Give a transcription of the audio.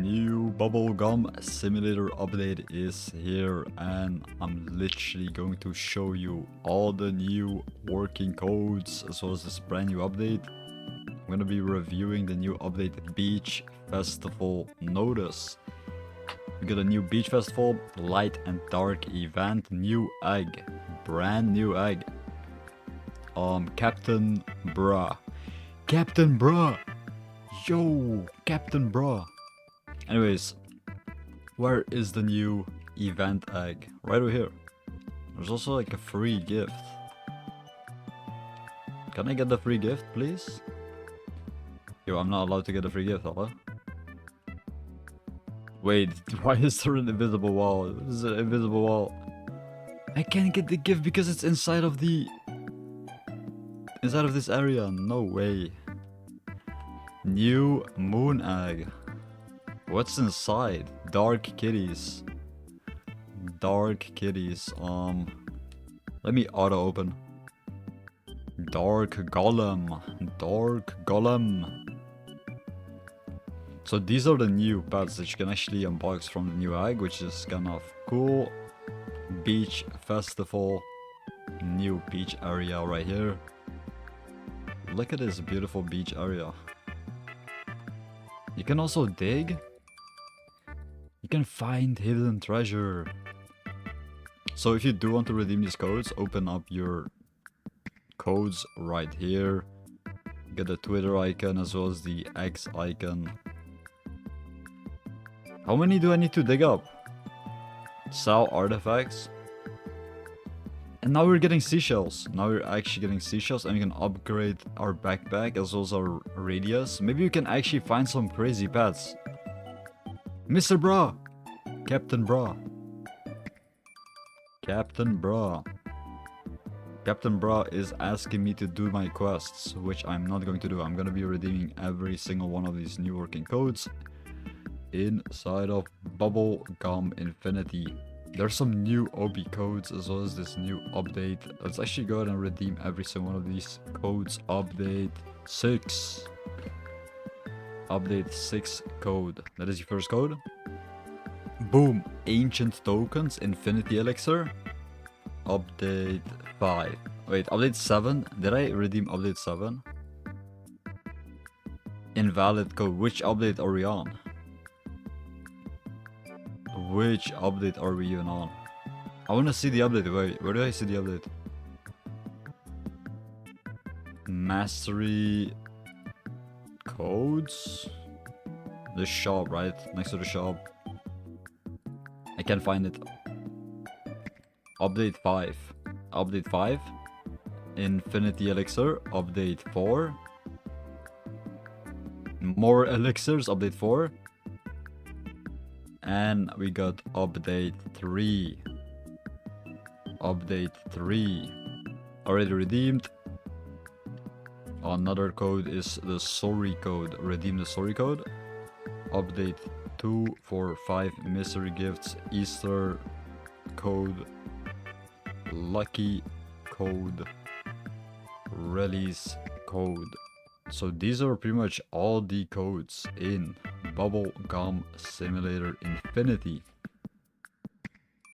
New bubblegum simulator update is here, and I'm literally going to show you all the new working codes as well as this brand new update. I'm going to be reviewing the new update Beach Festival Notice. We got a new Beach Festival, light and dark event, new egg, brand new egg. Captain Bruh. Captain Bruh! Yo, Captain Bruh! Anyways, where is the new event egg? Right over here. There's also like a free gift. Can I get the free gift, please? Yo, I'm not allowed to get a free gift, hello? Wait, why is there an invisible wall? This is an invisible wall. I can't get the gift because it's inside of the... inside of this area. No way. New moon egg. What's inside? Dark kitties. Dark kitties. Let me auto open. Dark golem. Dark golem. So these are the new pets that you can actually unbox from the new egg, which is kind of cool. Beach festival. New beach area right here. Look at this beautiful beach area. You can also dig. You can find hidden treasure. So if you do want to redeem these codes, open up your codes right here. Get the Twitter icon as well as the X icon. How many do I need to dig up? Sell artifacts. And now we're getting seashells. Now we're actually getting seashells, and we can upgrade our backpack as well as our radius. Maybe we can actually find some crazy pets. Mr. Bra! Captain Bra. Captain Bra. Captain Bra is asking me to do my quests, which I'm not going to do. I'm going to be redeeming every single one of these new working codes inside of Bubblegum Infinity. There's some new OB codes as well as this new update. Let's actually go ahead and redeem every single one of these codes. Update 6. Update 6 code. That is your first code. Boom. Ancient tokens. Infinity elixir. Update 5. Wait, update 7. Did I redeem update 7? Invalid code. Which update are we on? Which update are we even on? I want to see the update. Wait, where do I see the update? Mastery codes? The shop, right? Next to the shop. I can't find it. Update 5. Update 5. Infinity elixir. Update 4. More elixirs. Update 4. And we got update 3. Update 3. Already redeemed. Another code is the sorry code. Redeem the sorry code. Update 2 for 5 mystery gifts. Easter code. Lucky code. Release code. So these are pretty much all the codes in Bubblegum Simulator Infinity.